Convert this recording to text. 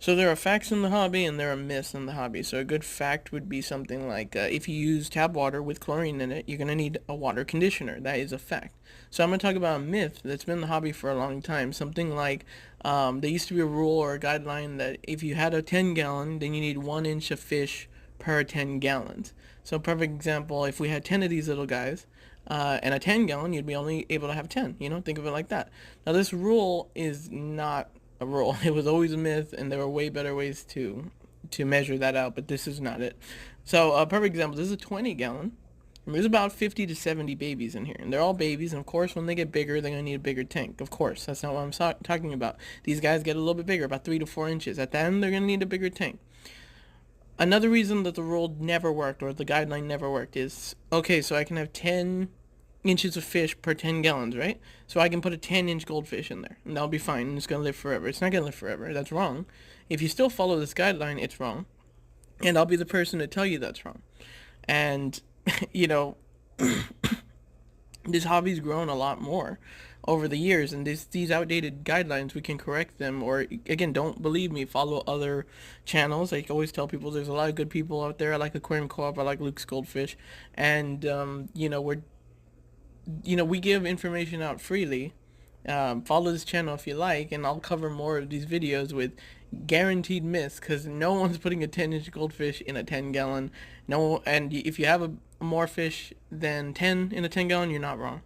So there are facts in the hobby and there are myths in the hobby. So a good fact would be something like if you use tap water with chlorine in it, you're going to need a water conditioner. That is a fact. So I'm going to talk about a myth that's been in the hobby for a long time. Something like there used to be a rule or a guideline that if you had a 10 gallon, then you need 1 inch of fish per 10 gallons. So perfect example, if we had 10 of these little guys, and a 10 gallon, you'd be only able to have 10. Think of it like that. Now, this rule is not a rule. It was always a myth, and there were way better ways to measure that out, but this is not it. So, a perfect example, this is a 20 gallon. There's about 50 to 70 babies in here, and they're all babies, and of course, when they get bigger, they're going to need a bigger tank. Of course, that's not what I'm talking about. These guys get a little bit bigger, about 3 to 4 inches. At the end, they're going to need a bigger tank. Another reason that the rule never worked, or the guideline never worked, is okay, so I can have 10 inches of fish per 10 gallons, right? So I can put a 10-inch goldfish in there, and that'll be fine, and it's going to live forever. It's not going to live forever. That's wrong. If you still follow this guideline, it's wrong. And I'll be the person to tell you that's wrong. And, you know, this hobby's grown a lot more over the years, and these outdated guidelines, we can correct them. Or again, don't believe me, follow other channels. I always tell people there's a lot of good people out there. I like Aquarium Co-op, I like Luke's Goldfish, and we give information out freely. Follow this channel if you like, and I'll cover more of these videos with guaranteed myths, because no one's putting a 10-inch goldfish in a 10 gallon. No, and if you have more fish than 10 in a 10 gallon, you're not wrong.